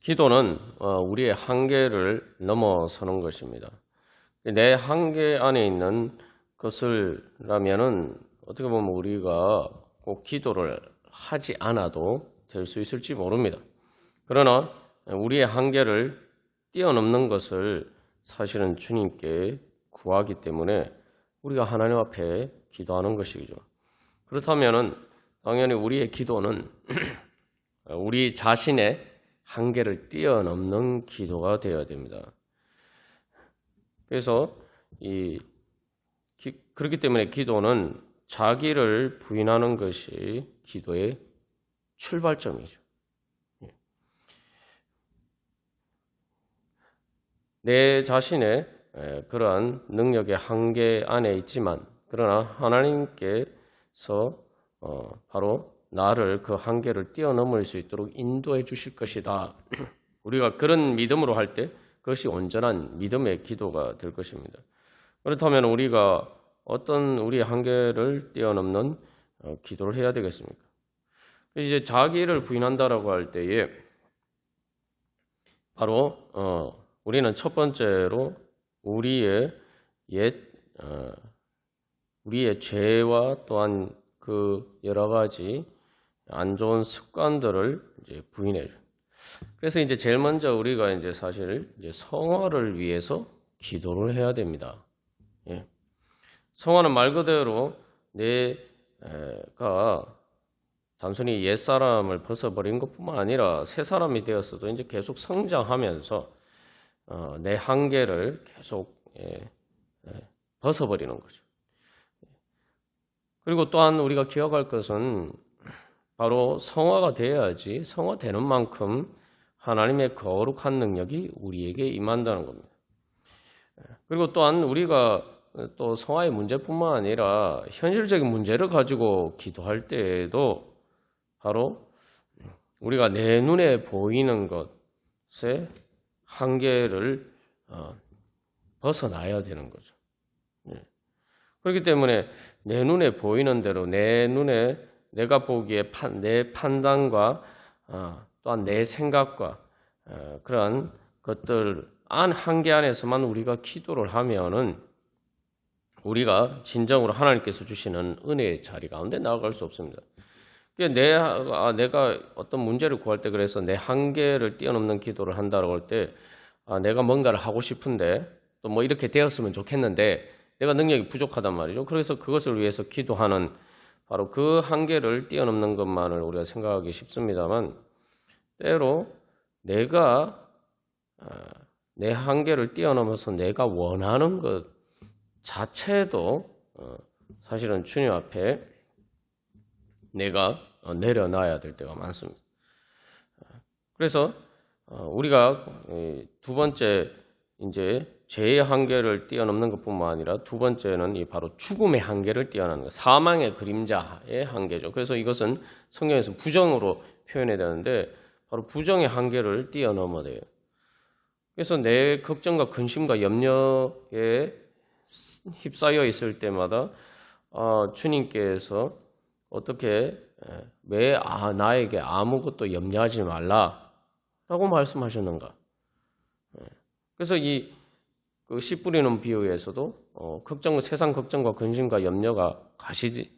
기도는 우리의 한계를 넘어서는 것입니다. 내 한계 안에 있는 것을라면은 어떻게 보면 우리가 꼭 기도를 하지 않아도 될 수 있을지 모릅니다. 그러나 우리의 한계를 뛰어넘는 것을 사실은 주님께 구하기 때문에 우리가 하나님 앞에 기도하는 것이죠. 그렇다면은 당연히 우리의 기도는 우리 자신의 한계를 뛰어넘는 기도가 되어야 됩니다. 그래서 그렇기 때문에 기도는 자기를 부인하는 것이 기도의 출발점이죠. 내 자신의 그러한 능력의 한계 안에 있지만 그러나 하나님께서 바로 나를 그 한계를 뛰어넘을 수 있도록 인도해 주실 것이다. 우리가 그런 믿음으로 할 때 그것이 온전한 믿음의 기도가 될 것입니다. 그렇다면 우리가 어떤 우리의 한계를 뛰어넘는 기도를 해야 되겠습니까? 이제 자기를 부인한다라고 할 때에 바로 우리는 첫 번째로 우리의 죄와 또한 그 여러 가지 안 좋은 습관들을 이제 부인해요. 그래서 이제 제일 먼저 우리가 이제 사실 이제 성화를 위해서 기도를 해야 됩니다. 예. 성화는 말 그대로 내가 단순히 옛 사람을 벗어버린 것뿐만 아니라 새 사람이 되었어도 이제 계속 성장하면서 내 한계를 계속 벗어버리는 거죠. 그리고 또한 우리가 기억할 것은 바로 성화가 되어야지 성화되는 만큼 하나님의 거룩한 능력이 우리에게 임한다는 겁니다. 그리고 또한 우리가 또 성화의 문제뿐만 아니라 현실적인 문제를 가지고 기도할 때에도 바로 우리가 내 눈에 보이는 것의 한계를 벗어나야 되는 거죠. 그렇기 때문에 내 눈에 보이는 대로 내 눈에 내가 보기에 내 판단과 또한 내 생각과 그런 것들 한계 안에서만 우리가 기도를 하면은 우리가 진정으로 하나님께서 주시는 은혜의 자리 가운데 나아갈 수 없습니다. 내가 어떤 문제를 구할 때 그래서 내 한계를 뛰어넘는 기도를 한다고 할 때 내가 뭔가를 하고 싶은데 또 뭐 이렇게 되었으면 좋겠는데 내가 능력이 부족하단 말이죠. 그래서 그것을 위해서 기도하는 바로 그 한계를 뛰어넘는 것만을 우리가 생각하기 쉽습니다만 때로 내가 내 한계를 뛰어넘어서 내가 원하는 것 자체도 사실은 주님 앞에 내가 내려놔야 될 때가 많습니다. 그래서 우리가 두 번째 이제 죄의 한계를 뛰어넘는 것뿐만 아니라 두 번째는 이 바로 죽음의 한계를 뛰어넘는 것, 사망의 그림자의 한계죠. 그래서 이것은 성경에서 부정으로 표현해야 되는데 바로 부정의 한계를 뛰어넘어야 돼요. 그래서 내 걱정과 근심과 염려에 휩싸여 있을 때마다 주님께서 어떻게 왜 나에게 아무것도 염려하지 말라라고 말씀하셨는가? 그래서 그 씨 뿌리는 비유에서도 세상 걱정과 근심과 염려가 가시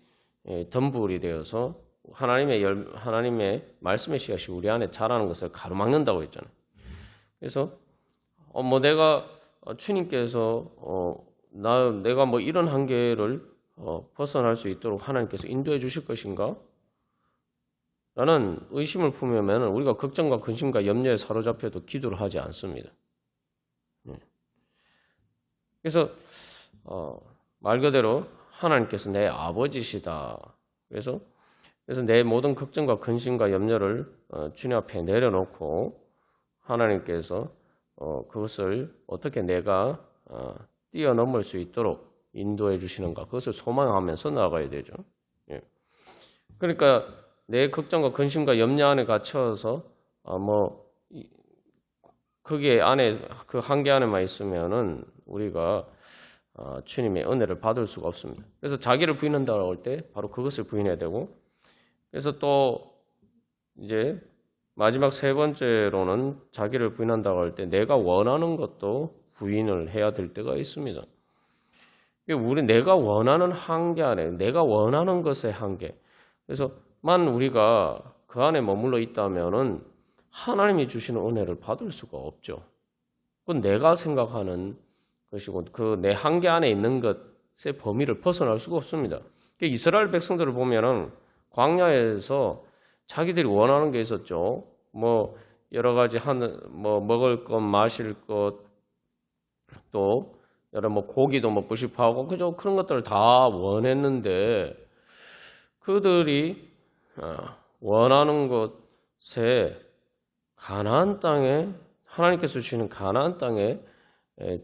덤불이 되어서 하나님의 말씀의 씨앗이 우리 안에 자라는 것을 가로막는다고 했잖아요. 그래서 내가 주님께서 내가 뭐 이런 한계를 벗어날 수 있도록 하나님께서 인도해 주실 것인가? 라는 의심을 품으면 우리가 걱정과 근심과 염려에 사로잡혀도 기도를 하지 않습니다. 그래서 말 그대로 하나님께서 내 아버지시다. 그래서 내 모든 걱정과 근심과 염려를 주님 앞에 내려놓고 하나님께서 그것을 어떻게 내가 뛰어넘을 수 있도록 인도해 주시는가 그것을 소망하면서 나아가야 되죠. 그러니까 내 걱정과 근심과 염려 안에 갇혀서 거기에 안에 그 한계 안에만 있으면은 우리가 주님의 은혜를 받을 수가 없습니다. 그래서 자기를 부인한다고 할 때 바로 그것을 부인해야 되고, 그래서 또 이제 마지막 세 번째로는 자기를 부인한다고 할 때 내가 원하는 것도 부인을 해야 될 때가 있습니다. 내가 원하는 한계 안에 내가 원하는 것의 한계. 그래서 우리가 그 안에 머물러 있다면은 하나님이 주시는 은혜를 받을 수가 없죠. 그건 내가 생각하는 것이고 그 내 한계 안에 있는 것의 범위를 벗어날 수가 없습니다. 이스라엘 백성들을 보면은 광야에서 자기들이 원하는 게 있었죠. 뭐 여러 가지 먹을 것, 마실 것, 또 여러 고기도 먹고 싶어하고 그저 그런 것들을 다 원했는데 그들이 원하는 것에 가나안 땅에 하나님께서 주시는 가나안 땅에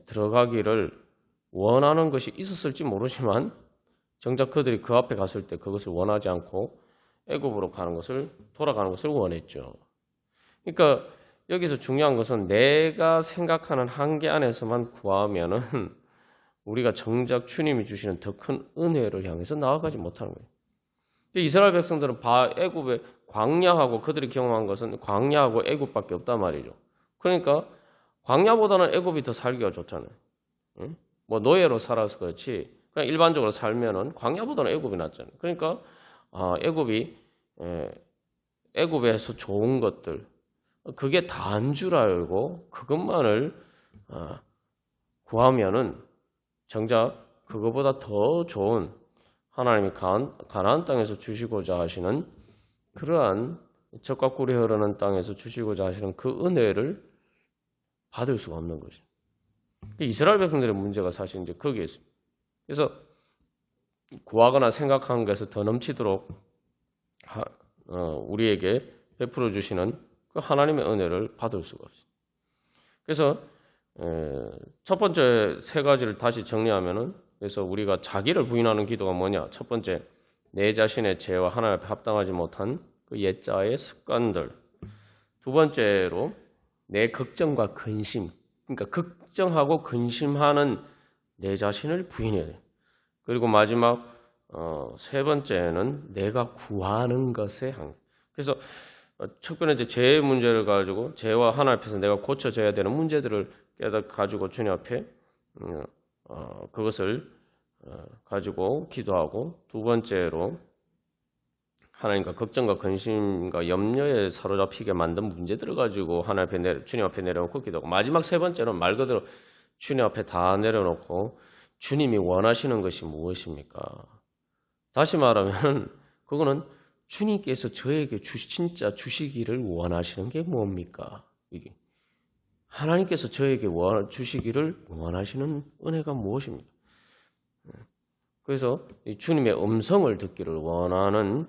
들어가기를 원하는 것이 있었을지 모르지만 정작 그들이 그 앞에 갔을 때 그것을 원하지 않고 애굽으로 돌아가는 것을 원했죠. 그러니까 여기서 중요한 것은 내가 생각하는 한계 안에서만 구하면은 우리가 정작 주님이 주시는 더 큰 은혜를 향해서 나아가지 못하는 거예요. 이스라엘 백성들은 애굽의 광야하고 그들이 경험한 것은 광야하고 애굽밖에 없단 말이죠. 그러니까 광야보다는 애굽이 더 살기가 좋잖아요. 응? 노예로 살아서 그렇지. 그냥 일반적으로 살면은 광야보다는 애굽이 낫잖아요. 그러니까 애굽에서 좋은 것들 그게 다인 줄 알고 그것만을 구하면은 정작 그거보다 더 좋은 하나님이 가나안 땅에서 주시고자 하시는 그러한 젖과 꿀이 흐르는 땅에서 주시고자 하시는 그 은혜를 받을 수가 없는 거죠. 이스라엘 백성들의 문제가 사실 이제 거기에 있습니다. 그래서 구하거나 생각하는 것에서 더 넘치도록 우리에게 베풀어 주시는 그 하나님의 은혜를 받을 수가 없어요. 그래서 첫 번째 세 가지를 다시 정리하면은 그래서 우리가 자기를 부인하는 기도가 뭐냐? 첫 번째, 내 자신의 죄와 하나님 앞에 합당하지 못한 그 옛자의 습관들. 두 번째로 내 걱정과 근심, 그러니까 걱정하고 근심하는 내 자신을 부인해야 돼요. 그리고 마지막 세 번째는 내가 구하는 것에 한계. 그래서 특별히 이제 죄의 문제를 가지고 죄와 하나님 앞에서 내가 고쳐져야 되는 문제들을 가지고 주님 앞에 그것을 가지고 기도하고 두 번째로 하나님과 걱정과 근심과 염려에 사로잡히게 만든 문제들을 가지고 주님 앞에 내려놓고 기도하고 마지막 세 번째는 말 그대로 주님 앞에 다 내려놓고 주님이 원하시는 것이 무엇입니까? 다시 말하면 그거는 주님께서 저에게 진짜 주시기를 원하시는 게 뭡니까? 이게 하나님께서 저에게 주시기를 원하시는 은혜가 무엇입니까? 그래서 주님의 음성을 듣기를 원하는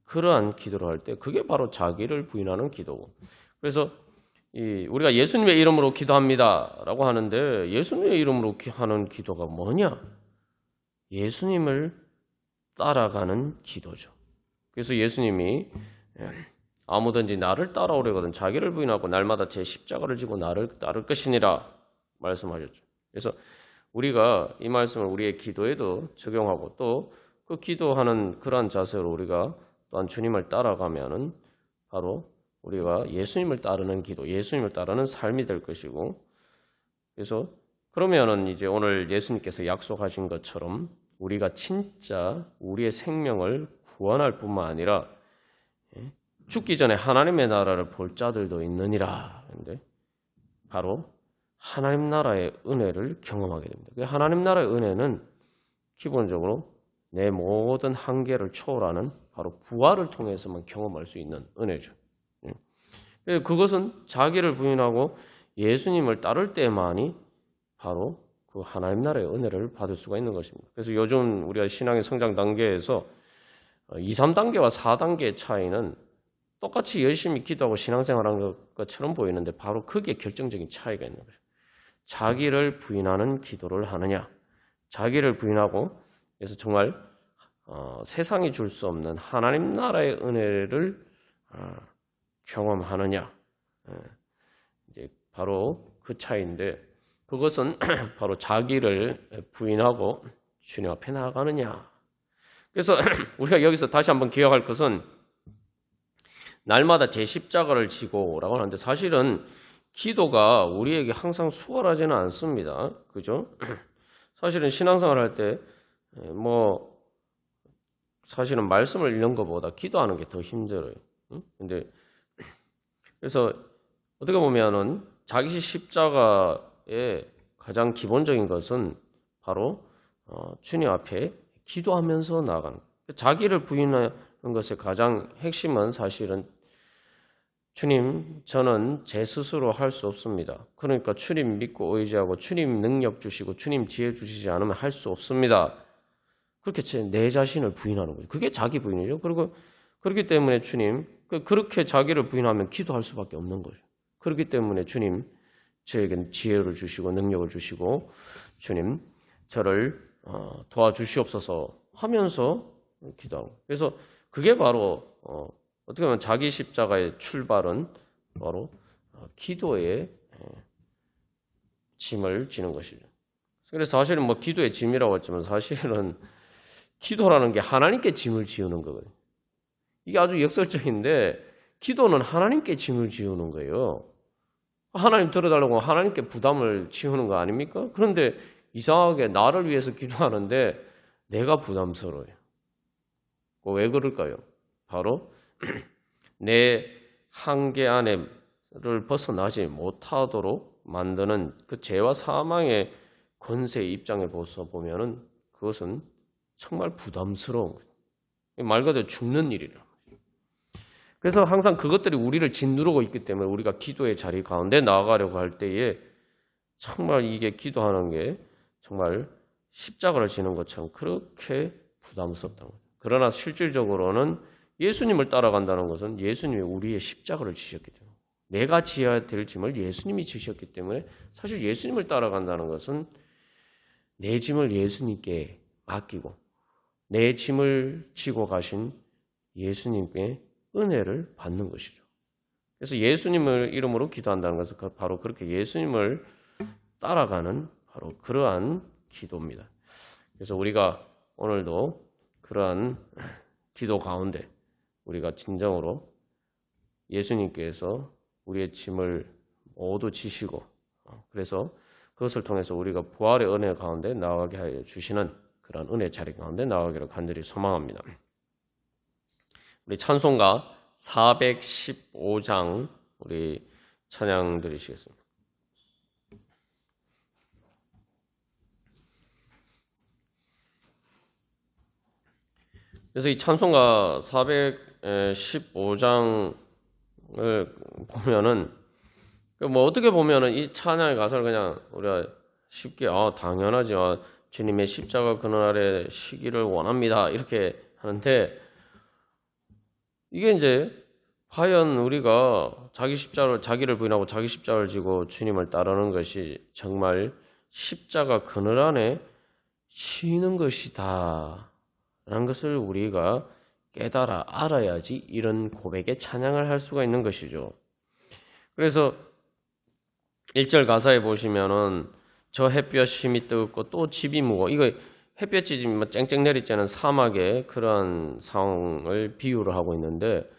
그러한 기도를 할 때 그게 바로 자기를 부인하는 기도고. 그래서 우리가 예수님의 이름으로 기도합니다라고 하는데 예수님의 이름으로 하는 기도가 뭐냐? 예수님을 따라가는 기도죠. 그래서 예수님이 아무든지 나를 따라오려거든 자기를 부인하고 날마다 제 십자가를 지고 나를 따를 것이니라 말씀하셨죠. 그래서 우리가 이 말씀을 우리의 기도에도 적용하고 또 그 기도하는 그러한 자세로 우리가 또한 주님을 따라가면은 바로 우리가 예수님을 따르는 기도, 예수님을 따르는 삶이 될 것이고 그래서 그러면은 이제 오늘 예수님께서 약속하신 것처럼 우리가 진짜 우리의 생명을 구원할 뿐만 아니라 죽기 전에 하나님의 나라를 볼 자들도 있느니라. 근데 바로 하나님 나라의 은혜를 경험하게 됩니다. 그 하나님 나라의 은혜는 기본적으로 내 모든 한계를 초월하는 바로 부활을 통해서만 경험할 수 있는 은혜죠. 그것은 자기를 부인하고 예수님을 따를 때만이 바로 그 하나님 나라의 은혜를 받을 수가 있는 것입니다. 그래서 요즘 우리가 신앙의 성장 단계에서 2, 3단계와 4단계의 차이는 똑같이 열심히 기도하고 신앙생활하는 것처럼 보이는데 바로 그게 결정적인 차이가 있는 거죠. 자기를 부인하는 기도를 하느냐, 자기를 부인하고 그래서 정말 세상이 줄 수 없는 하나님 나라의 은혜를 경험하느냐, 이제 바로 그 차이인데 그것은 바로 자기를 부인하고 주님 앞에 나아가느냐. 그래서 우리가 여기서 다시 한번 기억할 것은 날마다 제 십자가를 지고라고 하는데 사실은 기도가 우리에게 항상 수월하지는 않습니다. 그죠? 사실은 신앙생활 할 때 사실은 말씀을 읽는 것보다 기도하는 게 더 힘들어요. 근데 그래서 어떻게 보면은 자기 십자가의 가장 기본적인 것은 바로 주님 앞에 기도하면서 나아가는 거예요. 자기를 부인하는 것의 가장 핵심은 사실은 주님, 저는 제 스스로 할 수 없습니다. 그러니까 주님 믿고 의지하고 주님 능력 주시고 주님 지혜 주시지 않으면 할 수 없습니다. 그렇게 내 자신을 부인하는 거죠. 그게 자기 부인이죠. 그리고 그렇기 때문에 주님, 그렇게 자기를 부인하면 기도할 수밖에 없는 거죠. 그렇기 때문에 주님, 저에겐 지혜를 주시고 능력을 주시고 주님, 저를 도와주시옵소서 하면서 기도하고. 그래서 그게 바로 어떻게 보면 자기 십자가의 출발은 바로 기도의 짐을 지는 것이죠. 그래서 사실은 기도의 짐이라고 했지만 사실은 기도라는 게 하나님께 짐을 지우는 거거든요. 이게 아주 역설적인데 기도는 하나님께 짐을 지우는 거예요. 하나님 들어달라고 하나님께 부담을 지우는 거 아닙니까? 그런데 이상하게 나를 위해서 기도하는데 내가 부담스러워요. 왜 그럴까요? 바로 내 한계 안에를 벗어나지 못하도록 만드는 그 죄와 사망의 권세의 입장에 보면은 그것은 정말 부담스러운 거예요. 말 그대로 죽는 일이라. 그래서 항상 그것들이 우리를 짓누르고 있기 때문에 우리가 기도의 자리 가운데 나아가려고 할 때에 정말 이게 기도하는 게 정말 십자가를 지는 것처럼 그렇게 부담스럽다는 거예요. 그러나 실질적으로는 예수님을 따라간다는 것은 예수님이 우리의 십자가를 지셨기 때문에 내가 지어야 될 짐을 예수님이 지셨기 때문에 사실 예수님을 따라간다는 것은 내 짐을 예수님께 맡기고 내 짐을 지고 가신 예수님께 은혜를 받는 것이죠. 그래서 예수님을 이름으로 기도한다는 것은 바로 그렇게 예수님을 따라가는 바로 그러한 기도입니다. 그래서 우리가 오늘도 그러한 기도 가운데 우리가 진정으로 예수님께서 우리의 짐을 모두 지시고 그래서 그것을 통해서 우리가 부활의 은혜 가운데 나아가게 하여 주시는 그런 은혜 자리 가운데 나아가기를 간절히 소망합니다. 우리 찬송가 415장 우리 찬양 드리시겠습니다. 그래서 이 찬송가 415장을 보면은 어떻게 보면은 이 찬양의 가사를 그냥 우리가 쉽게 당연하지 주님의 십자가 그날의 시기를 원합니다 이렇게 하는데 이게 이제 과연 우리가 자기를 부인하고 자기 십자가를 지고 주님을 따르는 것이 정말 십자가 그늘 안에 쉬는 것이다 라는 것을 우리가 깨달아 알아야지 이런 고백에 찬양을 할 수가 있는 것이죠. 그래서 1절 가사에 보시면은 저 햇볕 힘이 뜨겁고 또 집이 무거워. 이거 햇볕이 쨍쨍 내리쬐는 사막의 그런 상황을 비유를 하고 있는데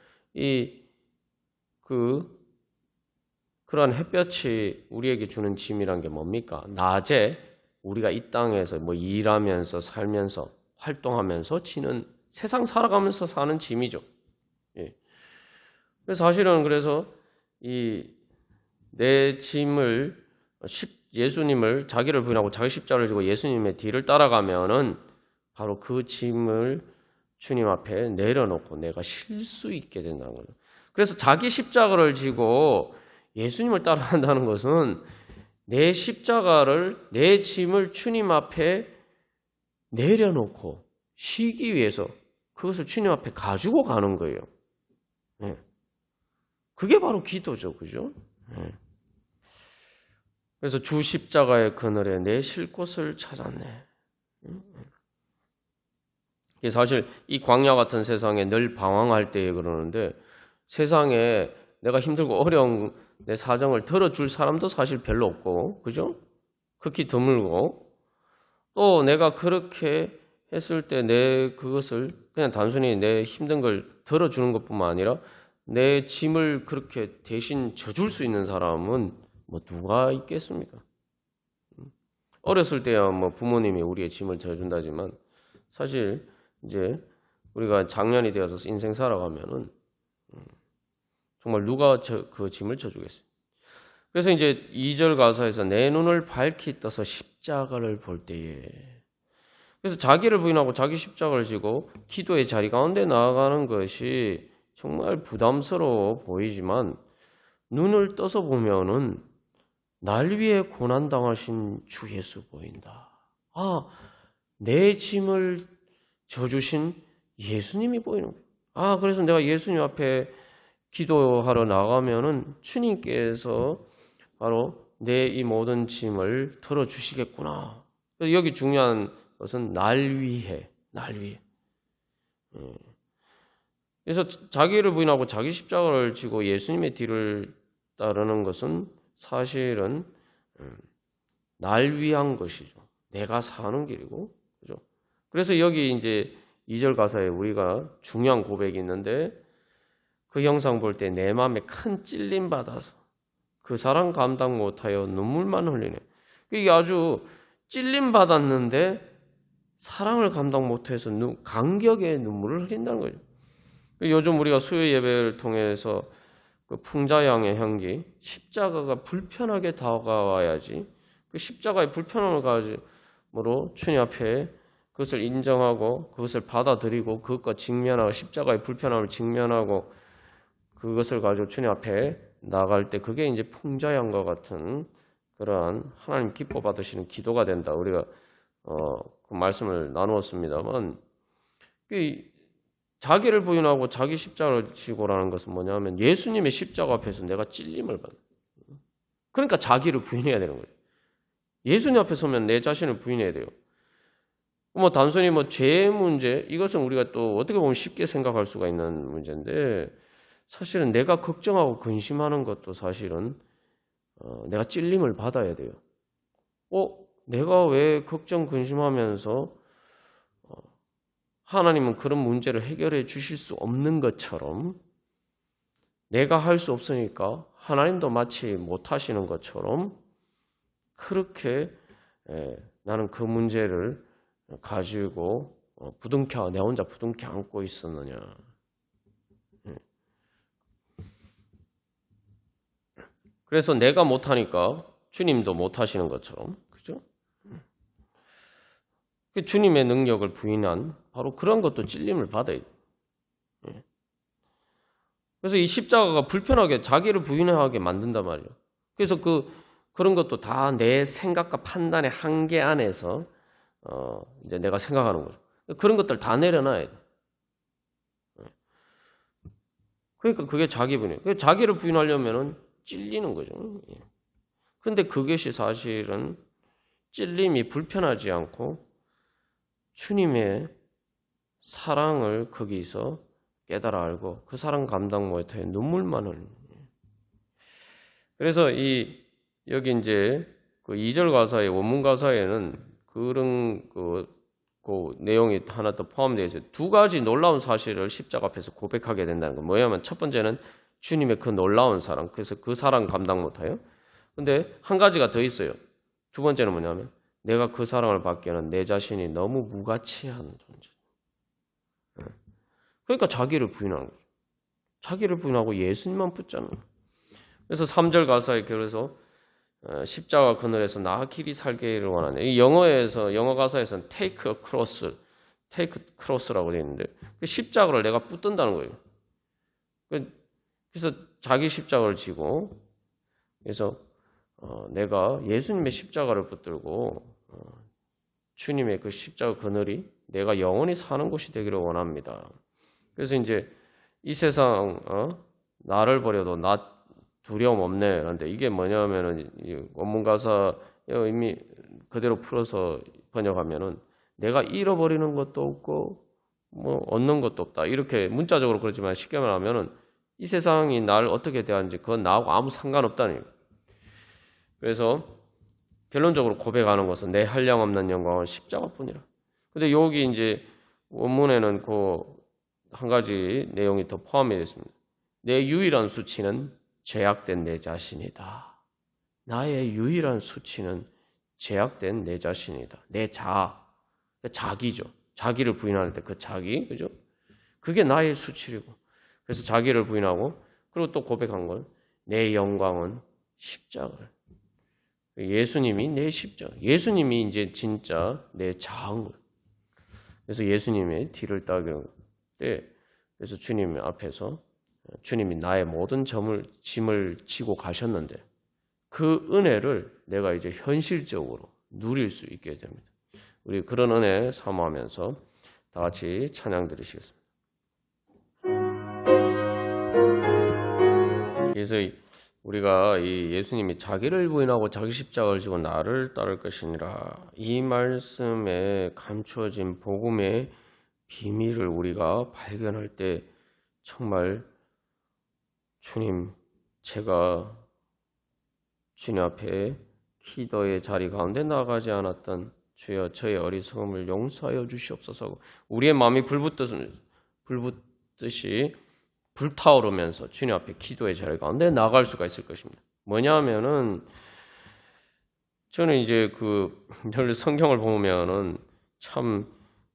그러한 햇볕이 우리에게 주는 짐이란 게 뭡니까? 낮에 우리가 이 땅에서 일하면서 살면서 활동하면서 지는 세상 살아가면서 사는 짐이죠. 예. 그래서 사실은 그래서 내 짐을 예수님을 자기를 부인하고 자기 십자가를 지고 예수님의 뒤를 따라가면은 바로 그 짐을 주님 앞에 내려놓고 내가 쉴 수 있게 된다는 거죠. 그래서 자기 십자가를 지고 예수님을 따라간다는 것은 내 십자가를 내 짐을 주님 앞에 내려놓고 쉬기 위해서 그것을 주님 앞에 가지고 가는 거예요. 네. 그게 바로 기도죠. 그죠? 네. 그래서 주 십자가의 그늘에 내 쉴 곳을 찾았네. 사실 이 광야 같은 세상에 늘 방황할 때에 그러는데 세상에 내가 힘들고 어려운 내 사정을 들어줄 사람도 사실 별로 없고, 그죠? 극히 드물고, 또 내가 그렇게 했을 때 그것을 그냥 단순히 내 힘든 걸 들어주는 것뿐만 아니라 내 짐을 그렇게 대신 져줄 수 있는 사람은 뭐 누가 있겠습니까? 어렸을 때야 뭐 부모님이 우리의 짐을 져준다지만 사실 이제 우리가 장년이 되어서 인생 살아가면은 정말 누가 그 짐을 져주겠어요? 그래서 이제 2절 가사에서 내 눈을 밝히 떠서 십자가를 볼 때에, 그래서 자기를 부인하고 자기 십자가를 지고 기도의 자리 가운데 나아가는 것이 정말 부담스러워 보이지만 눈을 떠서 보면은 날 위해 고난당하신 주 예수 보인다. 아, 내 짐을 져주신 예수님이 보이는 거예요. 아, 그래서 내가 예수님 앞에 기도하러 나가면은 주님께서 바로 내 이 모든 짐을 털어주시겠구나. 여기 중요한 것은 날 위해. 그래서 자기를 부인하고 자기 십자가를 지고 예수님의 뒤를 따르는 것은 사실은 날 위한 것이죠. 내가 사는 길이고, 그죠? 그래서 여기 이제 2절 가사에 우리가 중요한 고백이 있는데 그 영상 볼 때 내 마음에 큰 찔림 받아서 그 사랑 감당 못하여 눈물만 흘리네. 이게 아주 찔림 받았는데 사랑을 감당 못해서 감격의 눈물을 흘린다는 거죠. 요즘 우리가 수요 예배를 통해서 그 풍자양의 향기, 십자가가 불편하게 다가와야지 그 십자가의 불편함을 가지고 주님 앞에 그것을 인정하고 그것을 받아들이고 그것과 직면하고 십자가의 불편함을 직면하고 그것을 가지고 주님 앞에 나갈 때 그게 이제 풍자양과 같은 그러한 하나님 기뻐 받으시는 기도가 된다. 우리가 그 말씀을 나누었습니다만 자기를 부인하고 자기 십자가를 지고라는 것은 뭐냐면 예수님의 십자가 앞에서 내가 찔림을 받는. 그러니까 자기를 부인해야 되는 거예요. 예수님 앞에 서면 내 자신을 부인해야 돼요. 뭐 단순히 뭐 죄의 문제, 이것은 우리가 또 어떻게 보면 쉽게 생각할 수가 있는 문제인데 사실은 내가 걱정하고 근심하는 것도 사실은 내가 찔림을 받아야 돼요. 내가 왜 걱정 근심하면서 하나님은 그런 문제를 해결해 주실 수 없는 것처럼 내가 할 수 없으니까 하나님도 마치 못하시는 것처럼 그렇게 나는 그 문제를 가지고 내 혼자 부둥켜 안고 있었느냐. 그래서 내가 못하니까 주님도 못하시는 것처럼, 그죠? 주님의 능력을 부인한 바로 그런 것도 찔림을 받아야 돼요. 그래서 이 십자가가 불편하게 자기를 부인하게 만든단 말이에요. 그래서 그런 것도 다 내 생각과 판단의 한계 안에서 이제 내가 생각하는 거죠. 그런 것들 다 내려놔야 돼. 그러니까 그게 자기 부인이에요. 자기를 부인하려면은 찔리는 거죠. 근데 그것이 사실은 찔림이 불편하지 않고 주님의 사랑을 거기서 깨달아 알고 그 사랑 감당 못해 눈물만 흘리는. 그래서 여기 이제 그 2절 가사의 원문 가사에는 그런 그 내용이 하나 더 포함되어 있어요. 두 가지 놀라운 사실을 십자가 앞에서 고백하게 된다는 거. 뭐냐면 첫 번째는 주님의 그 놀라운 사랑. 그래서 그 사랑 감당 못해요. 근데 한 가지가 더 있어요. 두 번째는 뭐냐면 내가 그 사랑을 받기에는 내 자신이 너무 무가치한 존재. 그러니까 자기를 부인하는 거죠. 자기를 부인하고 예수님만 붙잡는 거예요. 그래서 3절 가사에 그래서 십자가 그늘에서 나 길이 살기를 원하네. 이 영어 가사에서는 take a cross라고 되어 있는데 그 십자가를 내가 붙든다는 거예요. 그래서 자기 십자가를 지고 그래서 내가 예수님의 십자가를 붙들고 주님의 그 십자가 그늘이 내가 영원히 사는 곳이 되기를 원합니다. 그래서 이제 이 세상 나를 버려도 나 두려움 없네. 그런데 이게 뭐냐면은 원문 가사 의미 그대로 풀어서 번역하면은 내가 잃어버리는 것도 없고 뭐 얻는 것도 없다. 이렇게 문자적으로 그렇지만 쉽게 말하면은 이 세상이 날 어떻게 대하는지 그건 나하고 아무 상관없다는 얘기예요. 그래서 결론적으로 고백하는 것은 내 한량없는 영광은 십자가뿐이라. 근데 여기 이제 원문에는 그 한 가지 내용이 더 포함이 됐습니다. 내 유일한 수치는 죄악된 내 자신이다. 나의 유일한 수치는 죄악된 내 자신이다. 내 자기죠. 자기를 부인할 때 그 자기, 그죠? 그게 나의 수치이고. 그래서 자기를 부인하고, 그리고 또 고백한 건 내 영광은 십자가를. 예수님이 내 십자가. 예수님이 이제 진짜 내 자아인 거예요. 그래서 예수님의 뒤를 따를 때, 그래서 주님 앞에서 주님이 나의 모든 짐을 지고 가셨는데 그 은혜를 내가 이제 현실적으로 누릴 수 있게 됩니다. 우리 그런 은혜 사모하면서 다 같이 찬양 드리시겠습니다. 그래서 우리가 이 예수님이 자기를 부인하고 자기 십자가를 지고 나를 따를 것이니라, 이 말씀에 감추어진 복음의 비밀을 우리가 발견할 때 정말 주님, 제가 주님 앞에 기도의 자리 가운데 나가지 않았던 주여 저의 어리석음을 용서하여 주시옵소서. 우리의 마음이 불붙듯이 불타오르면서 주님 앞에 기도의 자리 가운데 나갈 수가 있을 것입니다. 뭐냐 하면은 저는 이제 늘 성경을 보면은 참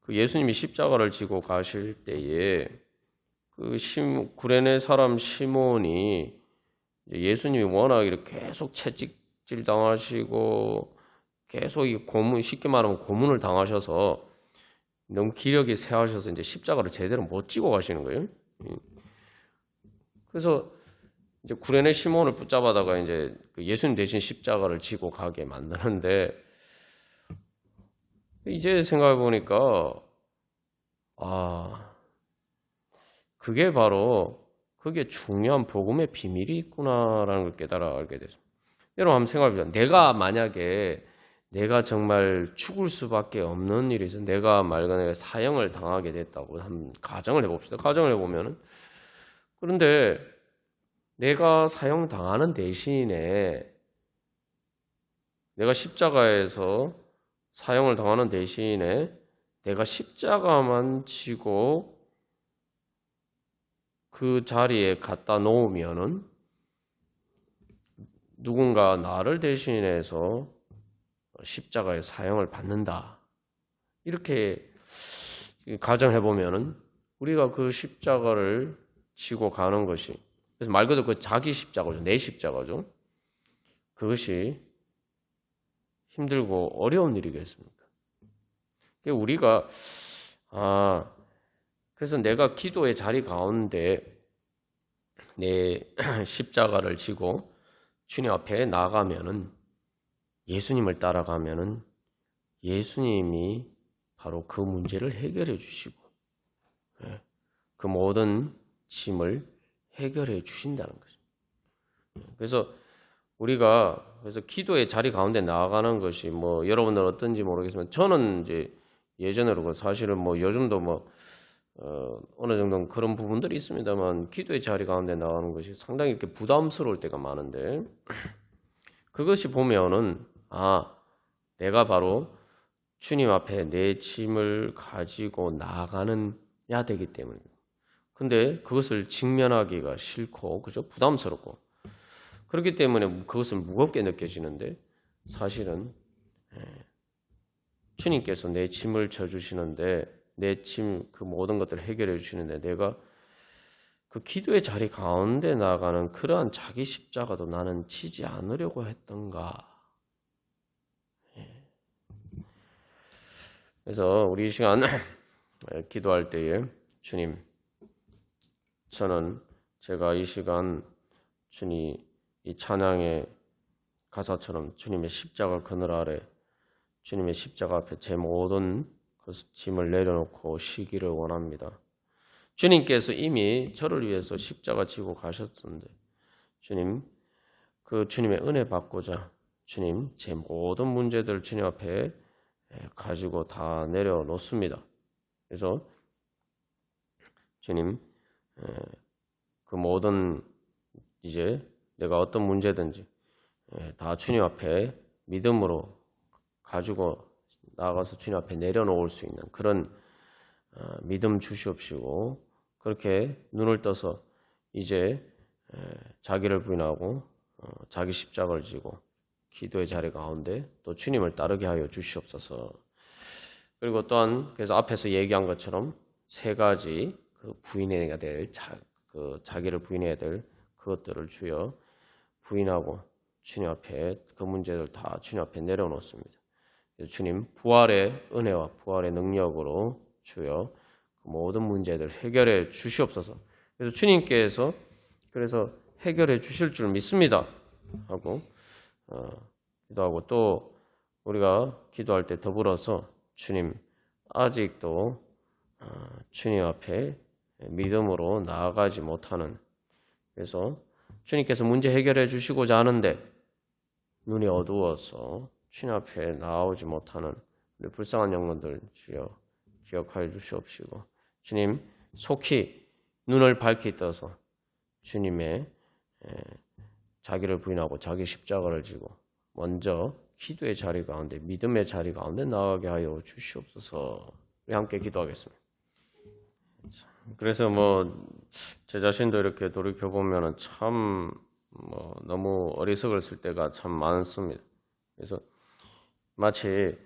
예수님이 십자가를 지고 가실 때에 구레네 사람 시몬이 예수님이 워낙 이렇게 계속 채찍질 당하시고 계속 쉽게 말하면 고문을 당하셔서 너무 기력이 쇠하셔서 이제 십자가를 제대로 못 지고 가시는 거예요. 그래서 이제 구레네 시몬을 붙잡아다가 이제 예수님 대신 십자가를 지고 가게 만드는데, 이제 생각해 보니까 그게 중요한 복음의 비밀이 있구나라는 걸 깨달아 알게 됐습니다. 여러분 한번 생각해 보세요. 내가 만약에 내가 정말 죽을 수밖에 없는 일이 있어, 내가 사형을 당하게 됐다고 한 가정을 해봅시다. 가정을 해보면은, 그런데 내가 사형 당하는 대신에, 내가 십자가에서 사형을 당하는 대신에 내가 십자가만 지고 그 자리에 갖다 놓으면은 누군가 나를 대신해서 십자가의 사형을 받는다. 이렇게 가정해 보면은 우리가 그 십자가를 지고 가는 것이, 그래서 말 그대로 그 자기 십자가죠. 내 십자가죠. 그것이 힘들고 어려운 일이겠습니까? 우리가 그래서 내가 기도의 자리 가운데 내 십자가를 지고 주님 앞에 나가면은, 예수님을 따라가면은 예수님이 바로 그 문제를 해결해 주시고 그 모든 짐을 해결해 주신다는 거죠. 그래서 우리가 기도의 자리 가운데 나아가는 것이 여러분들은 어떤지 모르겠지만, 저는 이제 예전으로 사실은 요즘도 어느 정도는 그런 부분들이 있습니다만, 기도의 자리 가운데 나가는 것이 상당히 이렇게 부담스러울 때가 많은데, 그것이 보면은 내가 바로 주님 앞에 내 짐을 가지고 나가는 야 되기 때문입니다. 근데 그것을 직면하기가 싫고, 그죠? 부담스럽고, 그렇기 때문에 그것은 무겁게 느껴지는데, 사실은 주님께서 내 짐을 져주시는데, 내 짐 그 모든 것들을 해결해 주시는데, 내가 그 기도의 자리 가운데 나가는 그러한 자기 십자가도 나는 지지 않으려고 했던가. 그래서 우리 이 시간 기도할 때에, 주님, 제가 이 시간 주님 이 찬양의 가사처럼 주님의 십자가 그늘 아래, 주님의 십자가 앞에 제 모든 그 짐을 내려놓고 쉬기를 원합니다. 주님께서 이미 저를 위해서 십자가 지고 가셨는데, 주님, 그 주님의 은혜 받고자 주님, 제 모든 문제들 주님 앞에 가지고 다 내려놓습니다. 그래서 주님, 그 모든 이제 내가 어떤 문제든지 다 주님 앞에 믿음으로 가지고 나가서 주님 앞에 내려놓을 수 있는 그런 믿음 주시옵시고, 그렇게 눈을 떠서 이제 자기를 부인하고 자기 십자가를 지고 기도의 자리 가운데 또 주님을 따르게 하여 주시옵소서. 그리고 또한 그래서 앞에서 얘기한 것처럼 세 가지 그 부인해야 될 자기를 부인해야 될 그것들을 주여 부인하고 주님 앞에 그 문제들 다 주님 앞에 내려놓습니다. 주님 부활의 은혜와 부활의 능력으로 주여 그 모든 문제들 해결해 주시옵소서. 그래서 주님께서 그래서 해결해 주실 줄 믿습니다 하고 기도하고 또 우리가 기도할 때 더불어서 주님 아직도 주님 앞에 믿음으로 나아가지 못하는 그래서 주님께서 문제 해결해 주시고자 하는데 눈이 어두워서 주님 앞에 나오지 못하는 우리 불쌍한 영혼들 주여 기억하여 주시옵시고 주님 속히 눈을 밝히 떠서 주님의 자기를 부인하고 자기 십자가를 지고 먼저 기도의 자리 가운데 믿음의 자리 가운데 나아가게 하여 주시옵소서. 우리 함께 기도하겠습니다. 그래서 제 자신도 이렇게 돌이켜 보면은 참 너무 어리석을 쓸 때가 참 많습니다. 그래서 마치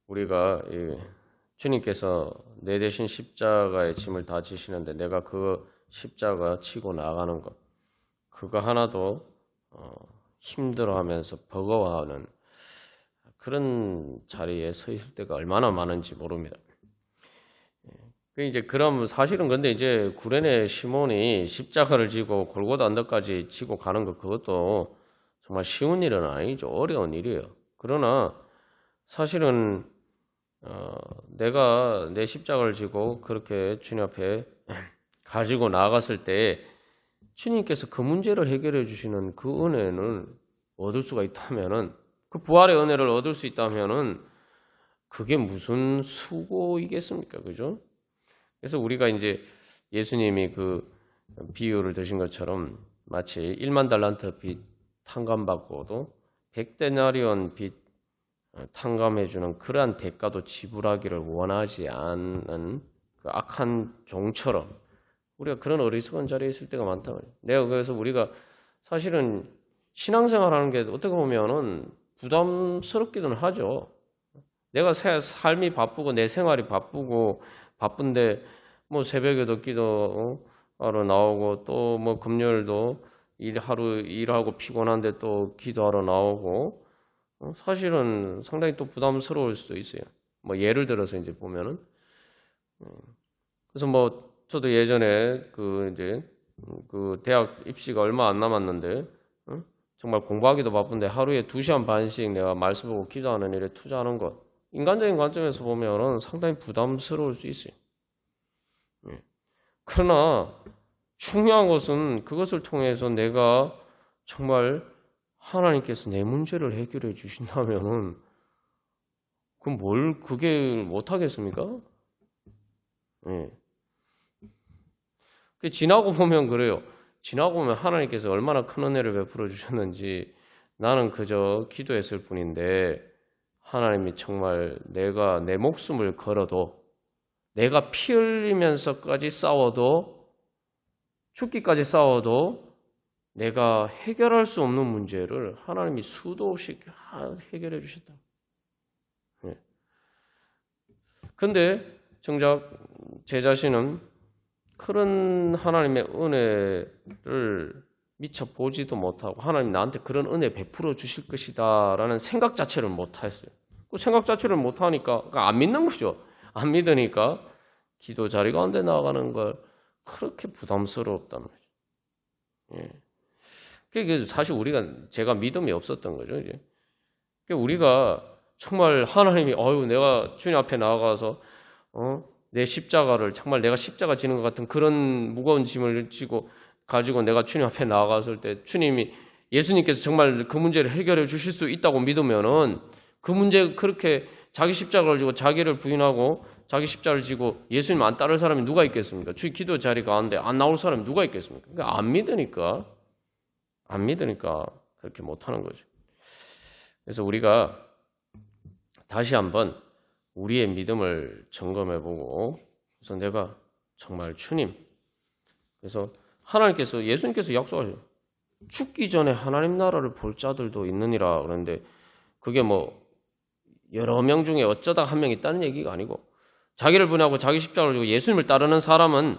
우리가 주님께서 내 대신 십자가의 짐을 다 지시는데 내가 그 십자가 치고 나가는 것 그거 하나도 힘들어하면서 버거워하는 그런 자리에 서 있을 때가 얼마나 많은지 모릅니다. 이제 그럼 사실은 근데 이제 구레네 시몬이 십자가를 지고 골고다 언덕까지 지고 가는 것 그것도 정말 쉬운 일은 아니죠. 어려운 일이에요. 그러나 사실은 내가 내 십자가를 지고 그렇게 주님 앞에 가지고 나아갔을 때 주님께서 그 문제를 해결해 주시는 그 은혜는 얻을 수가 있다면은 그 부활의 은혜를 얻을 수 있다면은 그게 무슨 수고이겠습니까? 그죠? 그래서 우리가 이제 예수님이 그 비유를 드신 것처럼 마치 1만 달란트 빚 탕감받고도 100데나리온 빚 탕감해주는 그러한 대가도 지불하기를 원하지 않는 그 악한 종처럼 우리가 그런 어리석은 자리에 있을 때가 많다. 내가 그래서 우리가 사실은 신앙생활하는 게 어떻게 보면은 부담스럽기는 하죠. 내가 삶이 바쁘고 내 생활이 바쁜데 새벽에도 기도하러 나오고 또 금요일도 하루 일하고 피곤한데 또 기도하러 나오고 사실은 상당히 또 부담스러울 수도 있어요. 예를 들어서 이제 보면은 그래서 저도 예전에 그 대학 입시가 얼마 안 남았는데 정말 공부하기도 바쁜데 하루에 2시간 반씩 내가 말씀 보고 기도하는 일에 투자하는 것 인간적인 관점에서 보면은 상당히 부담스러울 수 있어요. 그러나 중요한 것은 그것을 통해서 내가 정말 하나님께서 내 문제를 해결해 주신다면은 그럼 그게 못하겠습니까? 지나고 보면 그래요. 지나고 보면 하나님께서 얼마나 큰 은혜를 베풀어 주셨는지 나는 그저 기도했을 뿐인데 하나님이 정말 내가 내 목숨을 걸어도 내가 피 흘리면서까지 싸워도 죽기까지 싸워도 내가 해결할 수 없는 문제를 하나님이 수도 없이 해결해 주셨다. 근데 정작 제 자신은 그런 하나님의 은혜를 미처 보지도 못하고 하나님 나한테 그런 은혜 베풀어 주실 것이다 라는 생각 자체를 못했어요. 그 생각 자체를 못하니까 안 믿는 거죠. 안 믿으니까 기도 자리 가운데 나아가는 걸 그렇게 부담스럽단 말이죠. 그게 사실 제가 믿음이 없었던 거죠. 이제. 우리가 정말 하나님이 내가 주님 앞에 나아가서 내 십자가를 정말 내가 십자가 지는 것 같은 그런 무거운 짐을 가지고 내가 주님 앞에 나아갔을 때 예수님께서 정말 그 문제를 해결해 주실 수 있다고 믿으면은 그 문제 그렇게 자기 십자가를 지고 자기를 부인하고 자기 십자가를 지고 예수님 안 따를 사람이 누가 있겠습니까? 주의 기도 자리 가운데 안 나올 사람이 누가 있겠습니까? 그러니까 안 믿으니까 그렇게 못하는 거죠. 그래서 우리가 다시 한번 우리의 믿음을 점검해보고 그래서 내가 정말 주님 그래서 하나님께서 예수님께서 약속하셔요. 죽기 전에 하나님 나라를 볼 자들도 있느니라. 그런데 그게 뭐 여러 명 중에 어쩌다 한 명 있다는 얘기가 아니고 자기를 분하고 자기 십자가를 지고 예수님을 따르는 사람은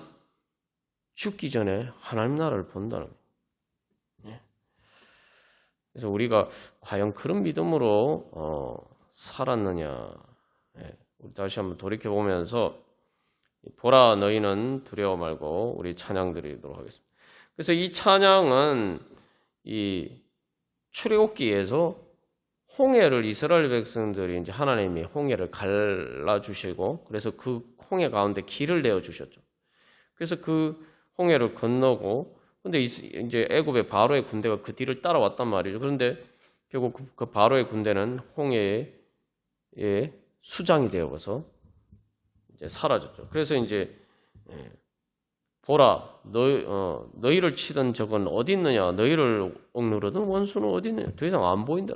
죽기 전에 하나님 나라를 본다는 거예요. 그래서 우리가 과연 그런 믿음으로 살았느냐. 우리 다시 한번 돌이켜보면서 보라 너희는 두려워 말고 우리 찬양 드리도록 하겠습니다. 그래서 이 찬양은 이 출애굽기에서 홍해를 이스라엘 백성들이 이제 하나님이 홍해를 갈라주시고 그래서 그 홍해 가운데 길을 내어 주셨죠. 그래서 그 홍해를 건너고 근데 이제 애굽의 바로의 군대가 그 뒤를 따라왔단 말이죠. 그런데 결국 그 바로의 군대는 홍해의 수장이 되어서 이제 사라졌죠. 그래서 이제 보라 너희를 치던 적은 어디 있느냐 너희를 억누르던 원수는 어디 있느냐 더 이상 안 보인다.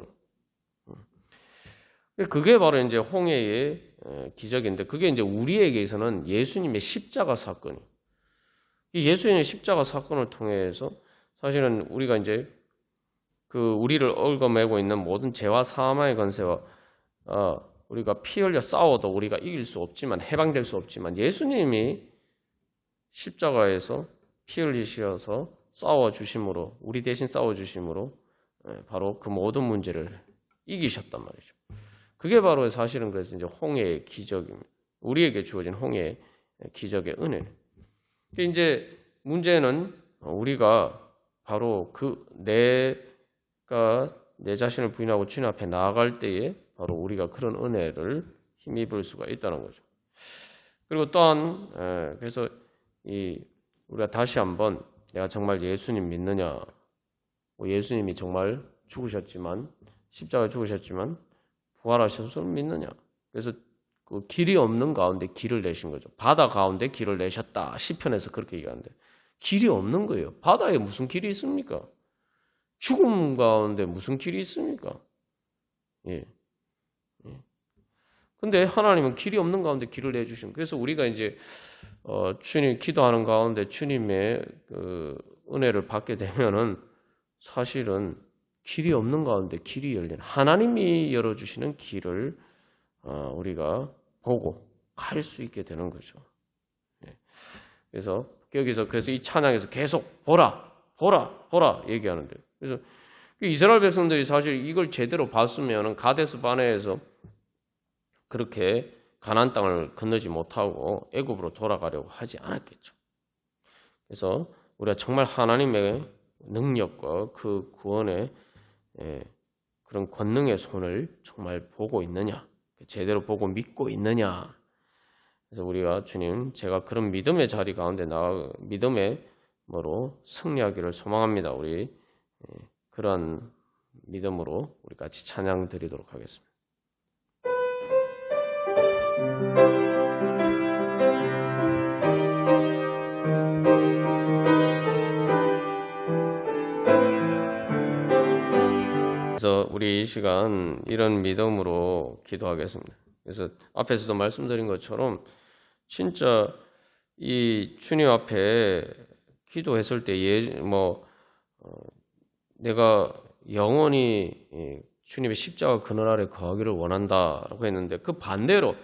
그게 바로 이제 홍해의 기적인데 그게 이제 우리에게서는 예수님의 십자가 사건이 이 예수님의 십자가 사건을 통해서 사실은 우리가 이제 그 우리를 얽어매고 있는 모든 죄와 사망의 권세와 우리가 피 흘려 싸워도 우리가 이길 수 없지만 해방될 수 없지만 예수님이 십자가에서 피 흘리셔서 싸워주심으로 우리 대신 싸워주심으로 바로 그 모든 문제를 이기셨단 말이죠. 그게 바로 사실은 그래서 이제 홍해의 기적입니다. 우리에게 주어진 홍해의 기적의 은혜. 이제 문제는 우리가 바로 내가 내 자신을 부인하고 주님 앞에 나아갈 때에 바로 우리가 그런 은혜를 힘입을 수가 있다는 거죠. 그리고 또한 그래서 우리가 다시 한번 내가 정말 예수님 믿느냐, 예수님이 정말 죽으셨지만 십자가에 죽으셨지만 부활하셔서 믿느냐. 그래서 그 길이 없는 가운데 길을 내신 거죠. 바다 가운데 길을 내셨다. 시편에서 그렇게 얘기하는데 길이 없는 거예요. 바다에 무슨 길이 있습니까? 죽음 가운데 무슨 길이 있습니까? 근데 하나님은 길이 없는 가운데 길을 내주신. 그래서 우리가 이제 주님 기도하는 가운데 주님의 그 은혜를 받게 되면은 사실은 길이 없는 가운데 길이 열린 하나님이 열어주시는 길을 우리가 보고 갈 수 있게 되는 거죠. 그래서 여기서 이 찬양에서 계속 보라, 보라, 보라 얘기하는데 그래서 이스라엘 백성들이 사실 이걸 제대로 봤으면 가데스 바네에서 그렇게 가나안 땅을 건너지 못하고 애굽으로 돌아가려고 하지 않았겠죠. 그래서 우리가 정말 하나님의 능력과 그 구원의 그런 권능의 손을 정말 보고 있느냐, 제대로 보고 믿고 있느냐. 그래서 우리가 주님, 제가 그런 믿음의 자리 가운데 믿음의 뭐로 승리하기를 소망합니다. 우리 그런 믿음으로 우리 같이 찬양 드리도록 하겠습니다. 그래서 우리 이 시간 이런 믿음으로 기도하겠습니다. 그래서 앞에서도 말씀드린 것처럼 진짜 이 주님 앞에 기도했을 때 내가 영원히 주님의 십자가 그늘 아래 거하기를 원한다라고 했는데 그 반대로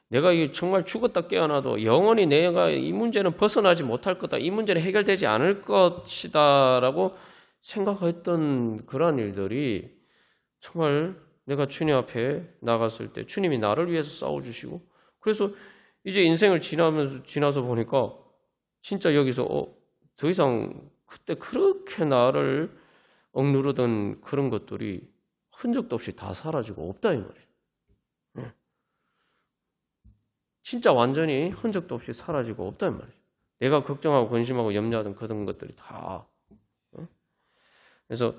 내가 정말 죽었다 깨어나도 영원히 내가 이 문제는 벗어나지 못할 거다. 이 문제는 해결되지 않을 것이다라고 생각했던 그러한 일들이 정말 내가 주님 앞에 나갔을 때 주님이 나를 위해서 싸워주시고 그래서 이제 인생을 지나서 보니까 진짜 여기서 더 이상 그때 그렇게 나를 억누르던 그런 것들이 흔적도 없이 다 사라지고 없다 이 말이에요. 진짜 완전히 흔적도 없이 사라지고 없다 이 말이에요. 내가 걱정하고 근심하고 염려하던 그런 것들이 다. 그래서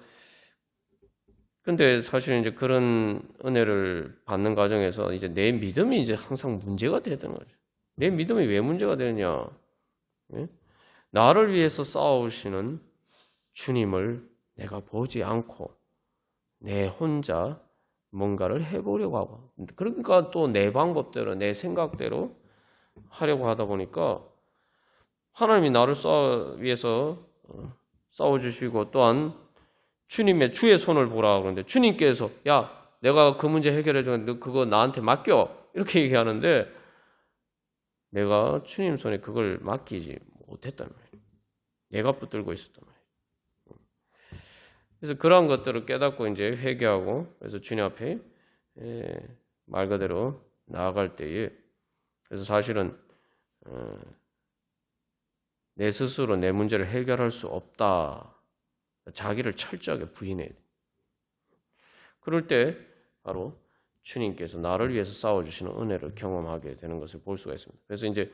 근데 사실 이제 그런 은혜를 받는 과정에서 이제 내 믿음이 이제 항상 문제가 되는 거죠. 내 믿음이 왜 문제가 되느냐? 나를 위해서 싸우시는 주님을 내가 보지 않고 내 혼자 뭔가를 해보려고 하고 그러니까 또 내 방법대로 내 생각대로 하려고 하다 보니까 하나님이 나를 위해서 싸워주시고 또한 주님의 주의 손을 보라 그러는데 주님께서 야 내가 그 문제 해결해 주는데 너 그거 나한테 맡겨 이렇게 얘기하는데 내가 주님 손에 그걸 맡기지 못했단 말이에요. 내가 붙들고 있었단 말이에요. 그래서 그러한 것들을 깨닫고 이제 회개하고 그래서 주님 앞에 말 그대로 나아갈 때에 그래서 사실은 내 스스로 내 문제를 해결할 수 없다. 자기를 철저하게 부인해야 돼. 그럴 때 바로 주님께서 나를 위해서 싸워주시는 은혜를 경험하게 되는 것을 볼 수가 있습니다. 그래서 이제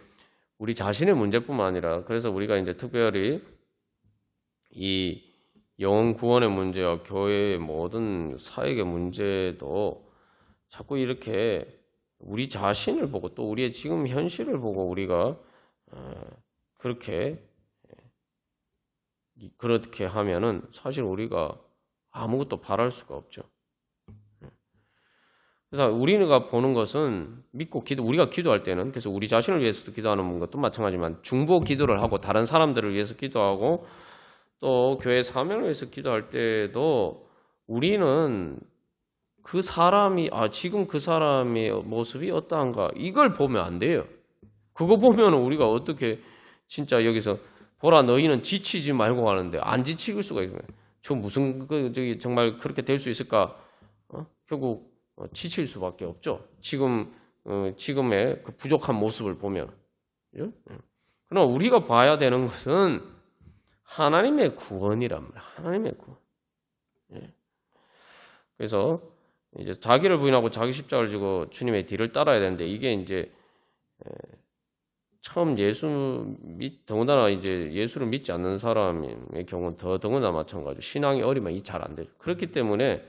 우리 자신의 문제뿐만 아니라 그래서 우리가 이제 특별히 이 영혼 구원의 문제와 교회의 모든 사역의 문제도 자꾸 이렇게 우리 자신을 보고 또 우리의 지금 현실을 보고 우리가 그렇게 하면은 사실 우리가 아무것도 바랄 수가 없죠. 그래서 우리가 보는 것은 믿고 우리가 기도할 때는 그래서 우리 자신을 위해서도 기도하는 것도 마찬가지지만 중보 기도를 하고 다른 사람들을 위해서 기도하고 또 교회 사명을 위해서 기도할 때도 우리는 그 사람이 지금 그 사람의 모습이 어떠한가 이걸 보면 안 돼요. 그거 보면 우리가 어떻게 진짜 여기서 보라 너희는 지치지 말고 하는데 안 지칠 수가 있어요. 저 무슨 정말 그렇게 될 수 있을까? 결국 지칠 수밖에 없죠. 지금의 그 부족한 모습을 보면. 그러나 우리가 봐야 되는 것은 하나님의 구원이란 말이에요. 하나님의 구원. 그래서 이제 자기를 부인하고 자기 십자가를 지고 주님의 뒤를 따라야 되는데 이게 이제 처음 더군다나 이제 예수를 믿지 않는 사람의 경우는 더군다나 마찬가지로 신앙이 어리면 이 잘 안 되죠. 그렇기 때문에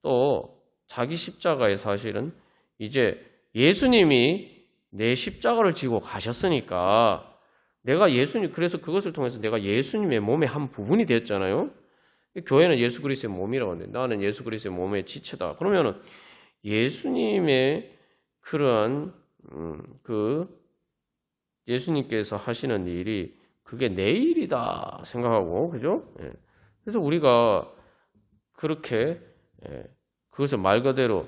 또 자기 십자가에 사실은 이제 예수님이 내 십자가를 지고 가셨으니까 그래서 그것을 통해서 내가 예수님의 몸의 한 부분이 되었잖아요. 교회는 예수 그리스도의 몸이라고 하는데 나는 예수 그리스도의 몸의 지체다. 그러면은 예수님의 그러한 예수님께서 하시는 일이 그게 내 일이다 생각하고 그죠? 그래서 우리가 그렇게 그것을 말 그대로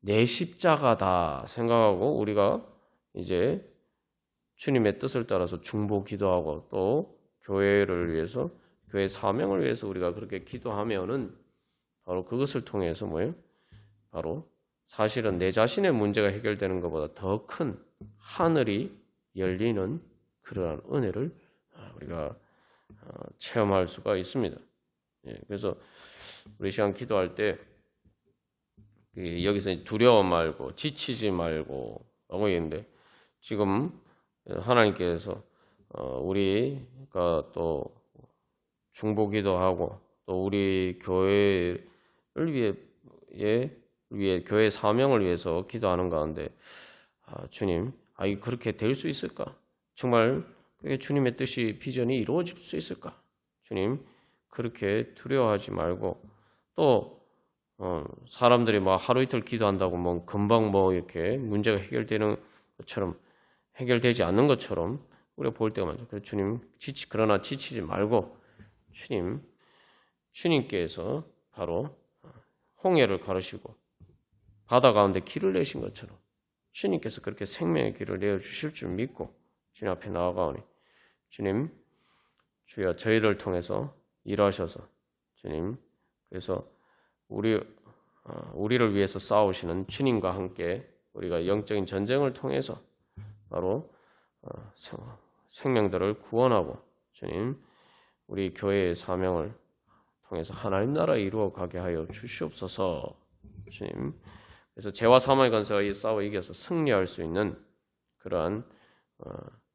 내 십자가다 생각하고 우리가 이제 주님의 뜻을 따라서 중보 기도하고 또 교회를 위해서 교회 사명을 위해서 우리가 그렇게 기도하면은 바로 그것을 통해서 뭐예요? 바로 사실은 내 자신의 문제가 해결되는 것보다 더 큰 하늘이 열리는 그러한 은혜를 우리가 체험할 수가 있습니다. 그래서 우리 시간 기도할 때 여기서 두려워 말고 지치지 말고 라고 얘기했는데 지금 하나님께서 우리가 또 중보기도하고 또 우리 교회를 위해 교회 사명을 위해서 기도하는 가운데 주님, 그렇게 될 수 있을까? 정말 그게 주님의 뜻이 비전이 이루어질 수 있을까? 주님, 그렇게 두려워하지 말고 또 사람들이 뭐 하루 이틀 기도한다고 뭐 금방 뭐 이렇게 문제가 해결되는 것처럼 해결되지 않는 것처럼 우리가 볼 때가 많죠. 그래서 주님 그러나 지치지 말고 주님께서 바로 홍해를 가르시고 바다 가운데 길을 내신 것처럼 주님께서 그렇게 생명의 길을 내어 주실 줄 믿고 주님 앞에 나아가오니 주님 주여 저희를 통해서 일하셔서 주님 그래서 우리를 위해서 싸우시는 주님과 함께 우리가 영적인 전쟁을 통해서 바로 생명들을 구원하고 주님 우리 교회의 사명을 통해서 하나님 나라 이루어 가게 하여 주시옵소서. 주님 그래서 죄와 사망의 권세와 싸워 이겨서 승리할 수 있는 그러한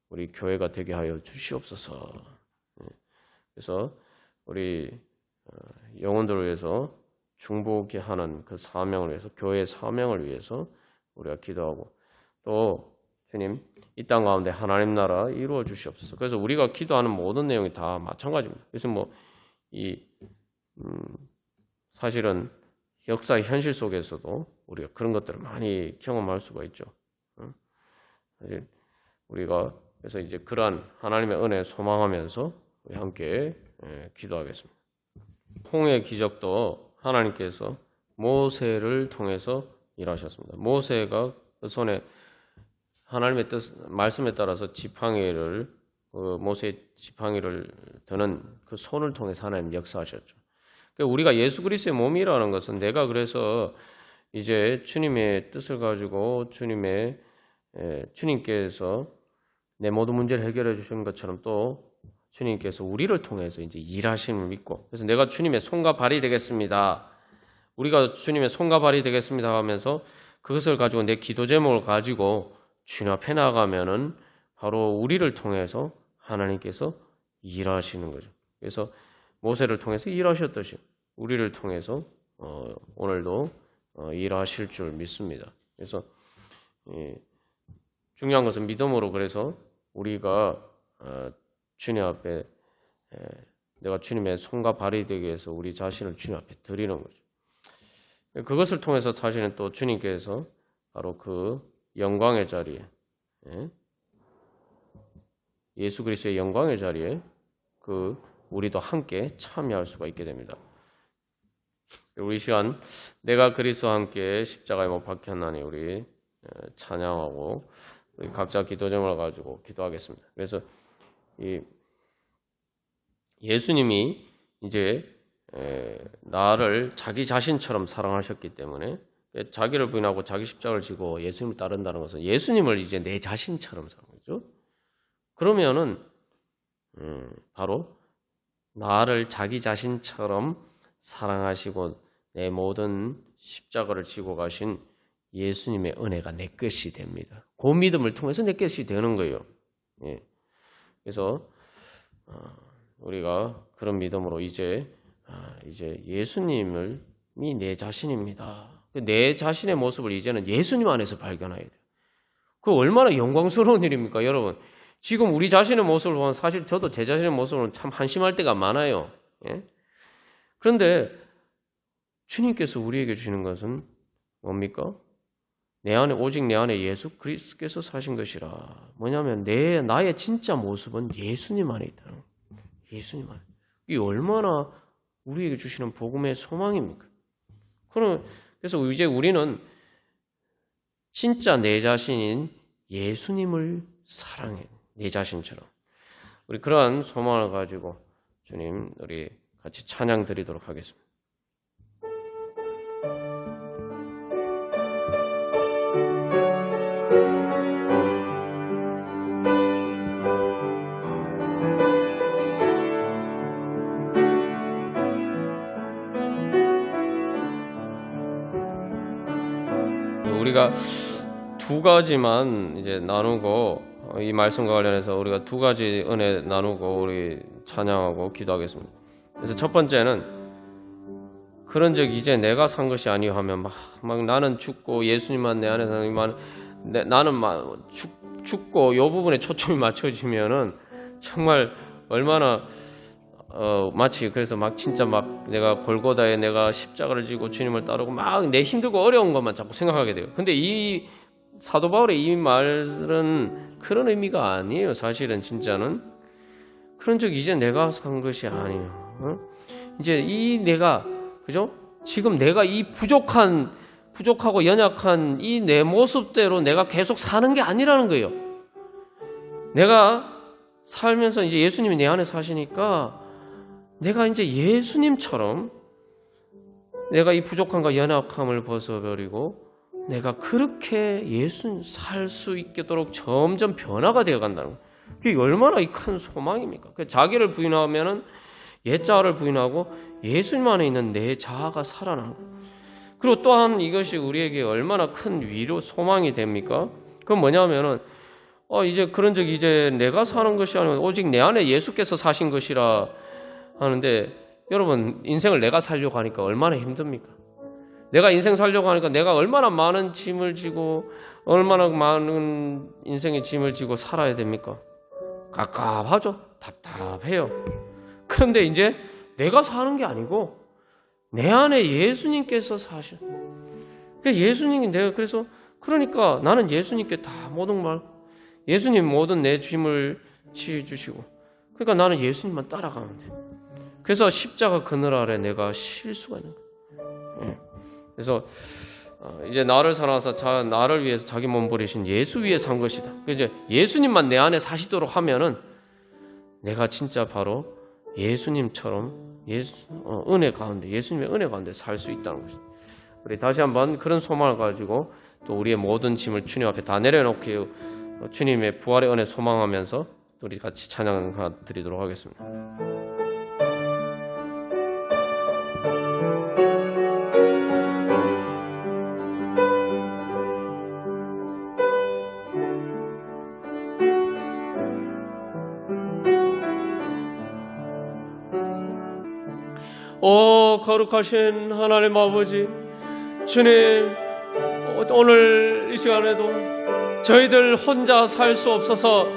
우리 교회가 되게 하여 주시옵소서. 그래서 우리 영혼들을 위해서 중보케 하는 그 사명을 위해서 교회의 사명을 위해서 우리가 기도하고 또 주님 이 땅 가운데 하나님 나라 이루어 주시옵소서. 그래서 우리가 기도하는 모든 내용이 다 마찬가지입니다. 그래서 사실은 역사의 현실 속에서도 우리가 그런 것들을 많이 경험할 수가 있죠. 사실 우리가 그래서 이제 그러한 하나님의 은혜에 소망하면서 우리 함께 기도하겠습니다. 홍해 기적도 하나님께서 모세를 통해서 일하셨습니다. 모세가 그 손에 하나님의 말씀에 따라서 지팡이를 모세의 지팡이를 드는 그 손을 통해서 하나님 역사하셨죠. 그러니까 우리가 예수 그리스도의 몸이라는 것은 내가 그래서 이제 주님의 뜻을 가지고 주님께서 내 모든 문제를 해결해 주시는 것처럼 또 주님께서 우리를 통해서 이제 일하심을 믿고, 그래서 내가 주님의 손과 발이 되겠습니다. 우리가 주님의 손과 발이 되겠습니다 하면서 그것을 가지고 내 기도 제목을 가지고 주님 앞에 나가면은 바로 우리를 통해서 하나님께서 일하시는 거죠. 그래서 모세를 통해서 일하셨듯이 우리를 통해서 오늘도 일하실 줄 믿습니다. 그래서 중요한 것은 믿음으로, 그래서 우리가 주님 앞에 내가 주님의 손과 발이 되기 위해서 우리 자신을 주님 앞에 드리는 거죠. 그것을 통해서 사실은 또 주님께서 바로 그 영광의 자리에, 예수 그리스도의 영광의 자리에 우리도 함께 참여할 수가 있게 됩니다. 우리 시간 내가 그리스도와 함께 십자가에 못 박혔나니 우리 찬양하고 우리 각자 기도 제목을 가지고 기도하겠습니다. 그래서 예수님이 이제 나를 자기 자신처럼 사랑하셨기 때문에 자기를 부인하고 자기 십자가를 지고 예수님을 따른다는 것은 예수님을 이제 내 자신처럼 사랑하죠. 그러면은 바로 나를 자기 자신처럼 사랑하시고 내 모든 십자가를 지고 가신 예수님의 은혜가 내 것이 됩니다. 그 믿음을 통해서 내 것이 되는 거예요. 그래서 우리가 그런 믿음으로 이제 예수님이 내 자신입니다. 내 자신의 모습을 이제는 예수님 안에서 발견해야 돼요. 그 얼마나 영광스러운 일입니까, 여러분? 지금 우리 자신의 모습을 보면 사실 저도 제 자신의 모습을 참 한심할 때가 많아요. 그런데 주님께서 우리에게 주시는 것은 뭡니까? 오직 내 안에 예수 그리스도께서 사신 것이라. 뭐냐면 나의 진짜 모습은 예수님 안에 있다는 거예요. 예수님 안에. 이게 얼마나 우리에게 주시는 복음의 소망입니까? 그래서 이제 우리는 진짜 내 자신인 예수님을 사랑해. 내 자신처럼. 우리 그러한 소망을 가지고 주님 우리 같이 찬양 드리도록 하겠습니다. 우리가 두 가지만 이제 나누고 이 말씀과 관련해서 우리가 두 가지 은혜 나누고 우리 찬양하고 기도하겠습니다. 그래서 첫 번째는 그런즉 이제 내가 산 것이 아니오 하면 막 나는 죽고 예수님만 내 안에 사는 나는 죽고 이 부분에 초점이 맞춰지면은 정말 얼마나 마치 그래서 진짜 내가 골고다에 내가 십자가를 지고 주님을 따르고 내 힘들고 어려운 것만 자꾸 생각하게 돼요. 근데 이 사도 바울의 이 말은 그런 의미가 아니에요. 사실은 진짜는 그런즉 이제 내가 산 것이 아니에요. 이제 그죠? 지금 내가 이 부족하고 연약한 이 내 모습대로 내가 계속 사는 게 아니라는 거예요. 내가 살면서 이제 예수님이 내 안에 사시니까 내가 이제 예수님처럼 내가 이 부족함과 연약함을 벗어버리고 내가 그렇게 예수님 살 수 있도록 점점 변화가 되어 간다는 거예요. 그게 얼마나 이 큰 소망입니까? 자기를 부인하면은 옛 자아를 부인하고 예수님 안에 있는 내 자아가 살아나는 거예요. 그리고 또한 이것이 우리에게 얼마나 큰 위로 소망이 됩니까? 그건 뭐냐면은 이제 그런즉 이제 내가 사는 것이 아니라 오직 내 안에 예수께서 사신 것이라 하는데, 여러분 인생을 내가 살려고 하니까 얼마나 힘듭니까? 내가 인생 살려고 하니까 내가 얼마나 많은 짐을 지고 얼마나 많은 인생의 짐을 지고 살아야 됩니까? 갑갑하죠. 답답해요. 그런데 이제 내가 사는 게 아니고 내 안에 예수님께서 사셔. 예수님이 그러니까 나는 예수님께 다 모든 말, 예수님 모든 내 짐을 지어주시고, 그러니까 나는 예수님만 따라가면 돼. 그래서 십자가 그늘 아래 내가 쉴 수가 있는 거야. 그래서 이제 나를 사랑하사 나를 위해서 자기 몸 버리신 예수 위에 산 것이다. 이제 예수님만 내 안에 사시도록 하면은 내가 진짜 바로 예수님처럼 은혜 가운데, 예수님의 은혜 가운데 살 수 있다는 것이다. 우리 다시 한번 그런 소망을 가지고 또 우리의 모든 짐을 주님 앞에 다 내려놓고 주님의 부활의 은혜 소망하면서 우리 같이 찬양 드리도록 하겠습니다. 오 거룩하신 하나님 아버지, 주님, 오늘 이 시간에도 저희들 혼자 살 수 없어서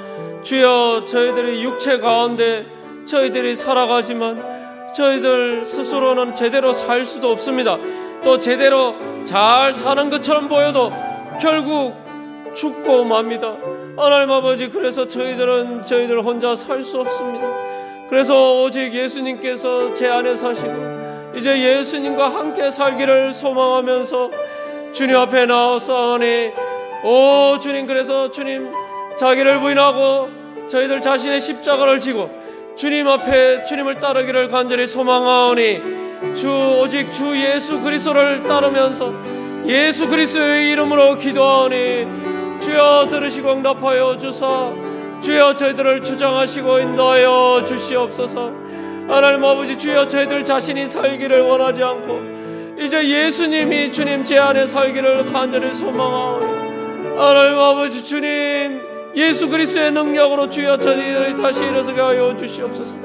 주여 저희들의 육체 가운데 저희들이 살아가지만 저희들 스스로는 제대로 살 수도 없습니다. 또 제대로 잘 사는 것처럼 보여도 결국 죽고 맙니다. 하나님 아버지, 그래서 저희들 혼자 살 수 없습니다. 그래서 오직 예수님께서 제 안에 사시고 이제 예수님과 함께 살기를 소망하면서 주님 앞에 나아오사오니, 오 주님, 그래서 주님 자기를 부인하고 저희들 자신의 십자가를 지고 주님 앞에 주님을 따르기를 간절히 소망하오니, 오직 주 예수 그리스도를 따르면서 예수 그리스도의 이름으로 기도하오니, 주여 들으시고 응답하여 주사 주여 저희들을 주장하시고 인도하여 주시옵소서. 하나님 아버지, 주여 저희들 자신이 살기를 원하지 않고 이제 예수님이 주님 제 안에 살기를 간절히 소망하오니, 하나님 아버지, 주님 예수 그리스도의 능력으로 주여 저희들이 다시 일어서게 하여 주시옵소서.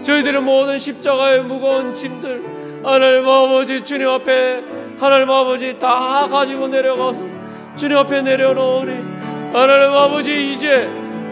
저희들의 모든 십자가의 무거운 짐들 하나님 아버지 주님 앞에 하나님 아버지 다 가지고 내려가서 주님 앞에 내려놓으니, 하나님 아버지, 이제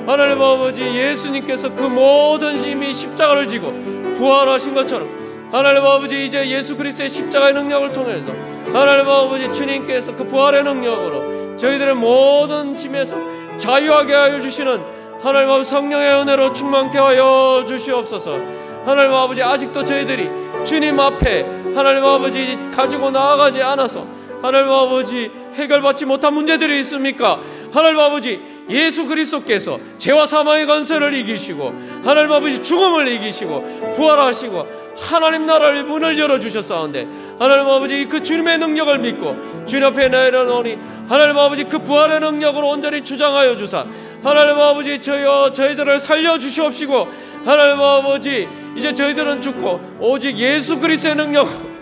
하나님 아버지 예수님께서 그 모든 이미 십자가를 지고 부활하신 것처럼 하나님 아버지 이제 예수 그리스도의 십자가의 능력을 통해서 하나님 아버지 주님께서 그 부활의 능력으로 저희들의 모든 짐에서 자유하게 하여 주시는 하나님 아버지 성령의 은혜로 충만케 하여 주시옵소서. 하나님 아버지, 아직도 저희들이 주님 앞에 하나님 아버지 가지고 나아가지 않아서 하나님 아버지 해결받지 못한 문제들이 있습니까? 하나님 아버지, 예수 그리스도께서 죄와 사망의 권세를 이기시고 하나님 아버지 죽음을 이기시고 부활하시고 하나님 나라의 문을 열어주셨사온데, 하나님 아버지 그 주님의 능력을 믿고 주님 앞에 내려놓으니 하나님 아버지 그 부활의 능력으로 온전히 주장하여 주사 하나님 아버지 저희들을 살려주시옵시고, 하나님 아버지 이제 저희들은 죽고 오직 예수 그리스도의 능력으로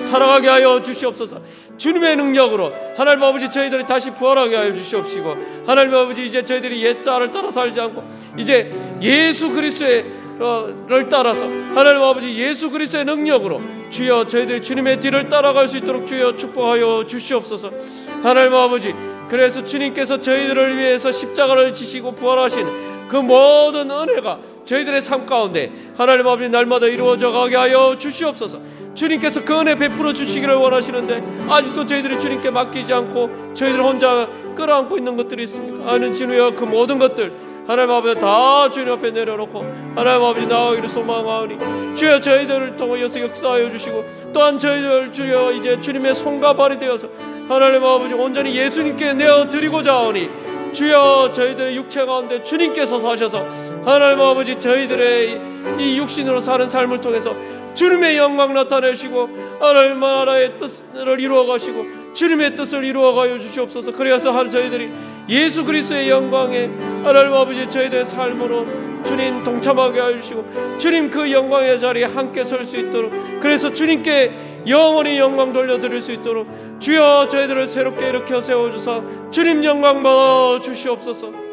살아가게 하여 주시옵소서. 주님의 능력으로 하나님 아버지 저희들이 다시 부활하게 하여 주시옵시고, 하나님 아버지 이제 저희들이 옛자를 따라 살지 않고 이제 예수 그리스도를 따라서 하나님 아버지 예수 그리스도의 능력으로 주여 저희들이 주님의 뒤를 따라갈 수 있도록 주여 축복하여 주시옵소서. 하나님 아버지, 그래서 주님께서 저희들을 위해서 십자가를 지시고 부활하신 그 모든 은혜가 저희들의 삶 가운데 하나님 아버지 날마다 이루어져 가게 하여 주시옵소서. 주님께서 그 은혜 베풀어 주시기를 원하시는데 아직도 저희들이 주님께 맡기지 않고 저희들 혼자 끌어안고 있는 것들이 있습니까? 아는 주여 그 모든 것들 하나님 아버지 다 주님 앞에 내려놓고 하나님 아버지 나아가기를 소망하오니, 주여 저희들을 통하여서 역사하여 주시고 또한 저희들 주여 이제 주님의 손과 발이 되어서 하나님 아버지 온전히 예수님께 내어드리고자 하오니, 주여 저희들의 육체 가운데 주님께서 사셔서 하나님 아버지 저희들의 이 육신으로 사는 삶을 통해서 주님의 영광 나타내시고 하나님 나라의 뜻을 이루어가시고 주님의 뜻을 이루어가여 주시옵소서. 그래서 저희들이 예수 그리스도의 영광에 하나님 아버지 저희들의 삶으로 주님 동참하게 하여 주시고 주님 그 영광의 자리에 함께 설 수 있도록, 그래서 주님께 영원히 영광 돌려드릴 수 있도록 주여 저희들을 새롭게 일으켜 세워주사 주님 영광 받아 주시옵소서.